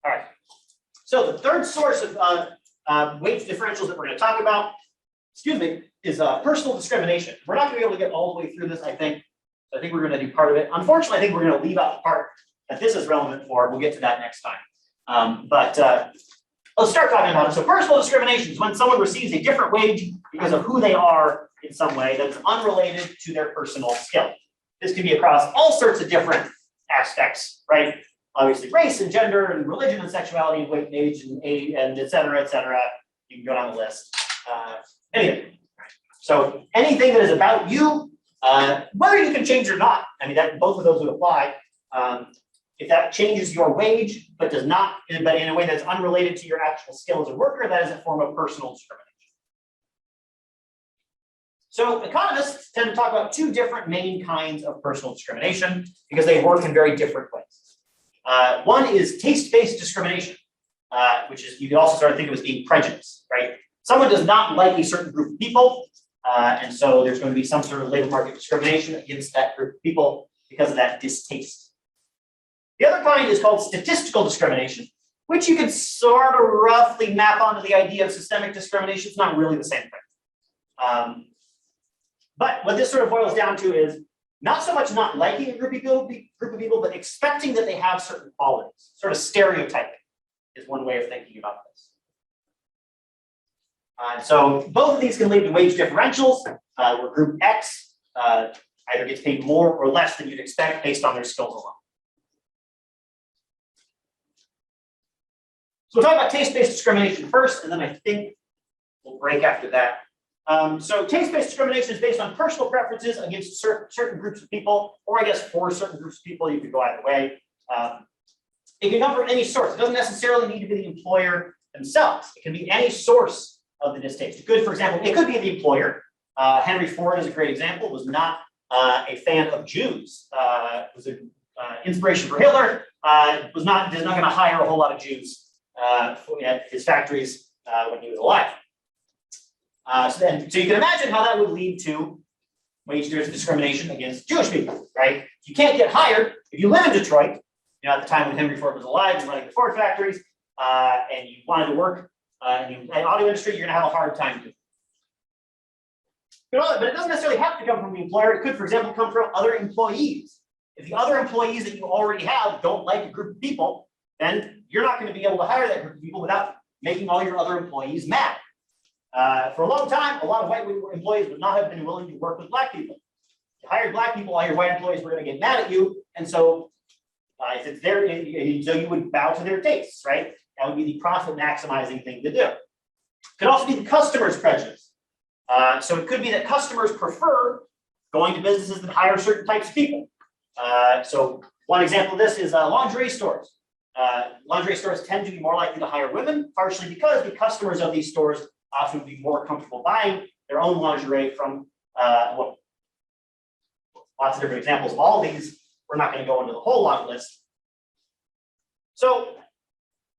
All right. So the third source of wage differentials that we're going to talk about, is personal discrimination. We're not going to be able to get all the way through this, I think. So I think we're going to do part of it. Unfortunately, I think we're going to leave out the part that this is relevant for. We'll get to that next time. Let's start talking about it. So personal discrimination is when someone receives a different wage because of who they are in some way that is unrelated to their personal skill. This can be across all sorts of different aspects, right? Obviously, race and gender and religion and sexuality and weight and age and et cetera, et cetera. You can go down the list. Anything. So anything that is about you, whether you can change or not, I mean, that both of those would apply. If that changes your wage, but does not, but in a way that's unrelated to your actual skill as a worker, that is a form of personal discrimination. So economists tend to talk about two different main kinds of personal discrimination because they work in very different ways. One is taste-based discrimination, which is, you can also sort of think of as being prejudice, right? Someone does not like a certain group of people, and so there's going to be some sort of labor market discrimination against that group of people because of that distaste. The other kind is called statistical discrimination, which you can sort of roughly map onto the idea of systemic discrimination. It's not really the same thing. But what this sort of boils down to is not so much not liking a group of people, but expecting that they have certain qualities. Sort of stereotyping is one way of thinking about this. So both of these can lead to wage differentials, where group X either gets paid more or less than you'd expect based on their skills alone. So we'll talk about taste-based discrimination first, and then I think we'll break after that. So taste-based discrimination is based on personal preferences against certain groups of people, or I guess for certain groups of people. You could go either way. It can come from any source. It doesn't necessarily need to be the employer themselves. It can be any source of the distaste. It could, for example, it could be the employer. Henry Ford is a great example. Was not a fan of Jews. Was an inspiration for Hitler. Is not going to hire a whole lot of Jews at his factories when he was alive. So you can imagine how that would lead to wage discrimination against Jewish people, right? You can't get hired if you live in Detroit. At the time when Henry Ford was alive and running the Ford factories, and you wanted to work in the auto industry, you're going to have a hard time doing it. But it doesn't necessarily have to come from the employer. It could, for example, come from other employees. If the other employees that you already have don't like a group of people, then you're not going to be able to hire that group of people without making all your other employees mad. For a long time, a lot of white employees would not have been willing to work with black people. If you hired black people, all your white employees were going to get mad at you, and so if it's their, so you would bow to their tastes, right? That would be the profit maximizing thing to do. It could also be the customer's prejudice. So it could be that customers prefer going to businesses that hire certain types of people. So one example of this is lingerie stores. Lingerie stores tend to be more likely to hire women, partially because the customers of these stores often be more comfortable buying their own lingerie from, lots of different examples of all these. We're not going to go into the whole long list. So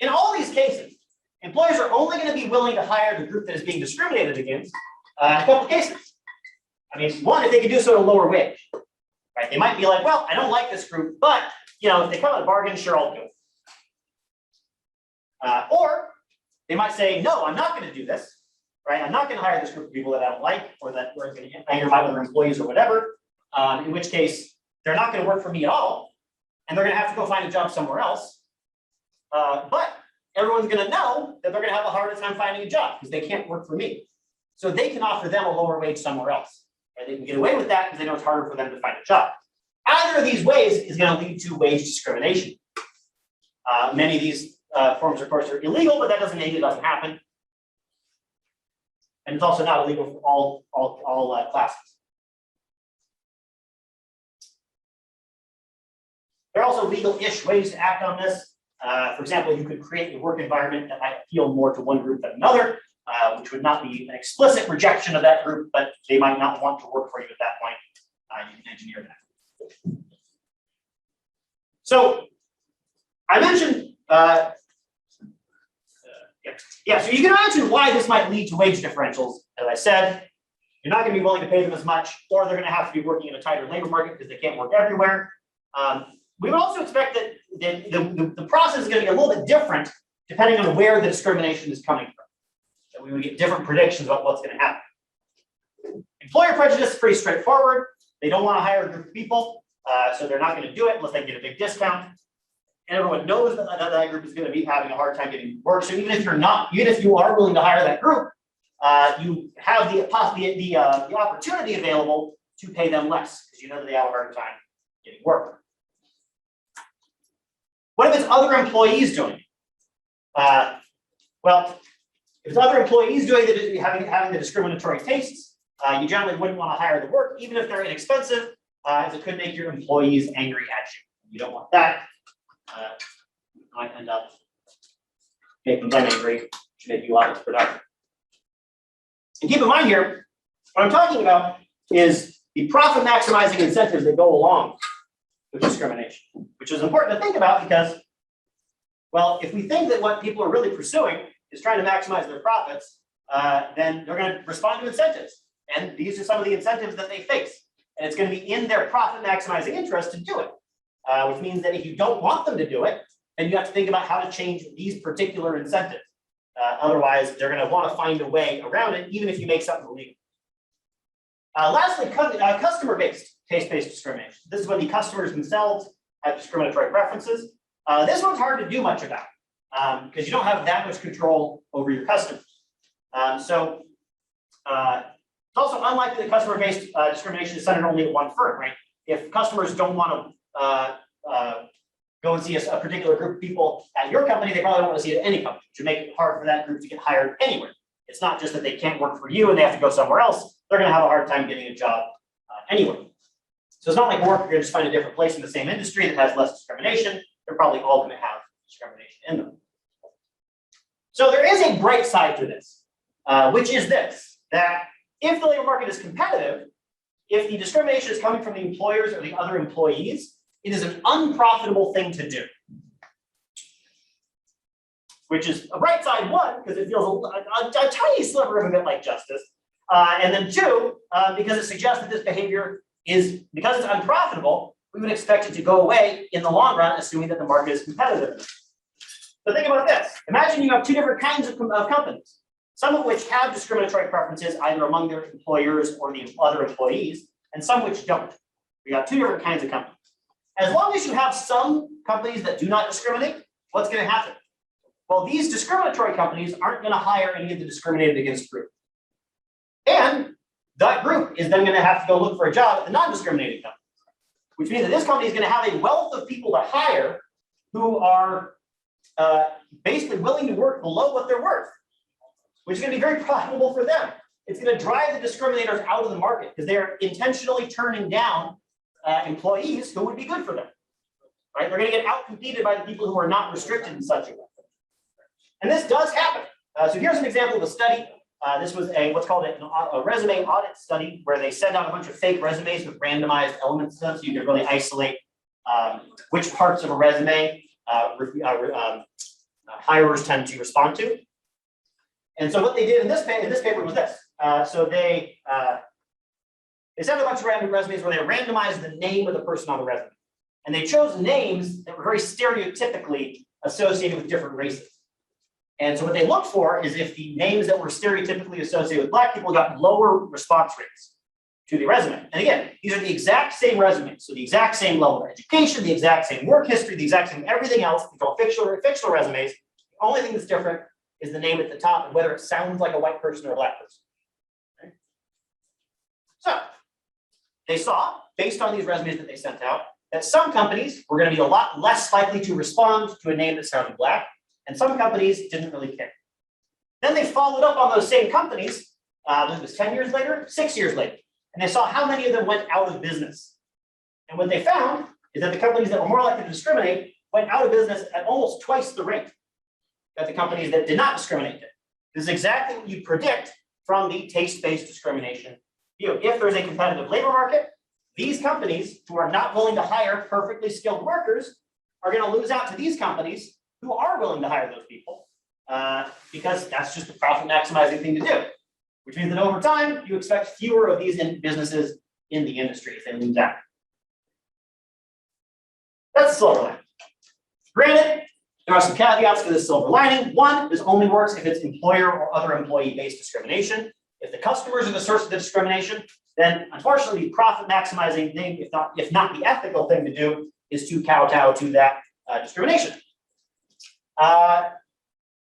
in all these cases, employers are only going to be willing to hire the group that is being discriminated against in a couple of cases. I mean, one, if they can do so at a lower wage, right? They might be like, well, I don't like this group, but if they come at a bargain, sure, I'll do it. Or they might say, no, I'm not going to do this, right? I'm not going to hire this group of people that I don't like, or that are going to anger my other employees or whatever, in which case they're not going to work for me at all, and they're going to have to go find a job somewhere else. But everyone's going to know that they're going to have a harder time finding a job because they can't work for me. So they can offer them a lower wage somewhere else. Right? They can get away with that because they know it's harder for them to find a job. Either of these ways is going to lead to wage discrimination. Many of these forms, of course, are illegal, but that doesn't mean it doesn't happen. And it's also not illegal for all classes. There are also legal-ish ways to act on this. For example, you could create a work environment that might appeal more to one group than another, which would not be an explicit rejection of that group, but they might not want to work for you at that point. You can engineer that. So I mentioned, so you can imagine why this might lead to wage differentials. As I said, you're not going to be willing to pay them as much, or they're going to have to be working in a tighter labor market because they can't work everywhere. we would also expect that the process is going to be a little bit different depending on where the discrimination is coming from. So we would get different predictions about what's going to happen. Employer prejudice is pretty straightforward. They don't want to hire a group of people, so they're not going to do it unless they get a big discount. And everyone knows that group is going to be having a hard time getting work. So even if you are willing to hire that group, you have the opportunity available to pay them less because you know that they have a hard time getting work. What if it's other employees doing it? Well, if it's other employees doing it, having the discriminatory tastes, you generally wouldn't want to hire the work, even if they're inexpensive, as it could make your employees angry at you. You don't want that. You might end up making them angry, which make you a lot less productive. And keep in mind here, what I'm talking about is the profit maximizing incentives that go along with discrimination, which is important to think about because, well, if we think that what people are really pursuing is trying to maximize their profits, then they're going to respond to incentives. And these are some of the incentives that they face. And it's going to be in their profit maximizing interest to do it, which means that if you don't want them to do it, then you have to think about how to change these particular incentives. Otherwise, they're going to want to find a way around it, even if you make something illegal. Lastly, customer-based, taste-based discrimination. This is when the customers themselves have discriminatory preferences. This one's hard to do much about because you don't have that much control over your customers. So it's also unlikely that customer-based discrimination is centered only at one firm, right? If customers don't want to go and see a particular group of people at your company, they probably don't want to see it at any company, which would make it hard for that group to get hired anywhere. It's not just that they can't work for you and they have to go somewhere else. They're going to have a hard time getting a job anywhere. So it's not like work, you're going to just find a different place in the same industry that has less discrimination. They're probably all going to have discrimination in them. So there is a bright side to this, which is this, that if the labor market is competitive, if the discrimination is coming from the employers or the other employees, it is an unprofitable thing to do. Which is a bright side, one, because it feels a tiny sliver of a bit like justice. And then two, because it suggests that this behavior is, because it's unprofitable, we would expect it to go away in the long run, assuming that the market is competitive. So think about this. Imagine you have two different kinds of companies, some of which have discriminatory preferences either among their employers or the other employees, and some which don't. We have two different kinds of companies. As long as you have some companies that do not discriminate, what's going to happen? Well, these discriminatory companies aren't going to hire any of the discriminated against group. And that group is then going to have to go look for a job at the non-discriminated company, which means that this company is going to have a wealth of people to hire who are basically willing to work below what they're worth, which is going to be very profitable for them. It's going to drive the discriminators out of the market because they're intentionally turning down employees who would be good for them. Right? They're going to get outcompeted by the people who are not restricted in such a way. And this does happen. So here's an example of a study. This was what's called a resume audit study where they send out a bunch of fake resumes with randomized elements to them so you can really isolate which parts of a resume hirers tend to respond to. And so what they did in this paper was this. So they sent a bunch of random resumes where they randomized the name of the person on the resume. And they chose names that were very stereotypically associated with different races. And so what they looked for is if the names that were stereotypically associated with Black people got lower response rates to the resume. And again, these are the exact same resumes. So the exact same level of education, the exact same work history, the exact same everything else. These are all fictional resumes. The only thing that's different is the name at the top and whether it sounds like a white person or a Black person. Okay? So they saw, based on these resumes that they sent out, that some companies were going to be a lot less likely to respond to a name that sounded Black, and some companies didn't really care. Then they followed up on those same companies, it was 10 years later, 6 years later, and they saw how many of them went out of business. And what they found is that the companies that were more likely to discriminate went out of business at almost twice the rate that the companies that did not discriminate did. This is exactly what you predict from the taste-based discrimination view. If there's a competitive labor market, these companies who are not willing to hire perfectly skilled workers are going to lose out to these companies who are willing to hire those people because that's just the profit maximizing thing to do, which means that over time, you expect fewer of these businesses in the industry if they lose out. That's the silver lining. Granted, there are some caveats to this silver lining. One, this only works if it's employer or other employee-based discrimination. If the customers are the source of the discrimination, then unfortunately the profit maximizing thing, if not the ethical thing to do, is to kowtow to that discrimination.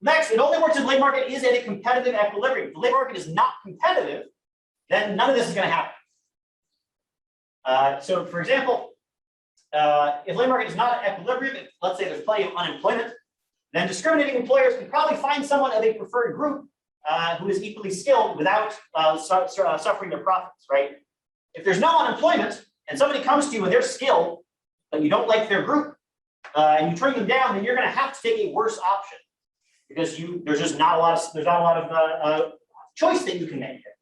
Next, it only works if the labor market is at a competitive equilibrium. If the labor market is not competitive, then none of this is going to happen. So for example, if the labor market is not at equilibrium, if, let's say there's plenty of unemployment, then discriminating employers can probably find someone of a preferred group who is equally skilled without suffering their profits, right? If there's no unemployment and somebody comes to you and they're skilled, but you don't like their group and you turn them down, then you're going to have to take a worse option because there's not a lot of choice that you can make here.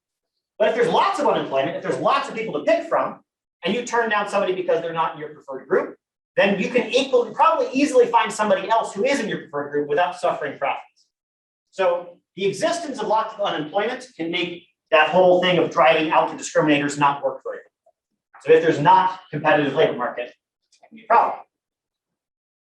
But if there's lots of unemployment, if there's lots of people to pick from, and you turn down somebody because they're not in your preferred group, then you can probably easily find somebody else who is in your preferred group without suffering profits. So the existence of lots of unemployment can make that whole thing of driving out the discriminators not work for you. So if there's not competitive labor market, it can be a problem.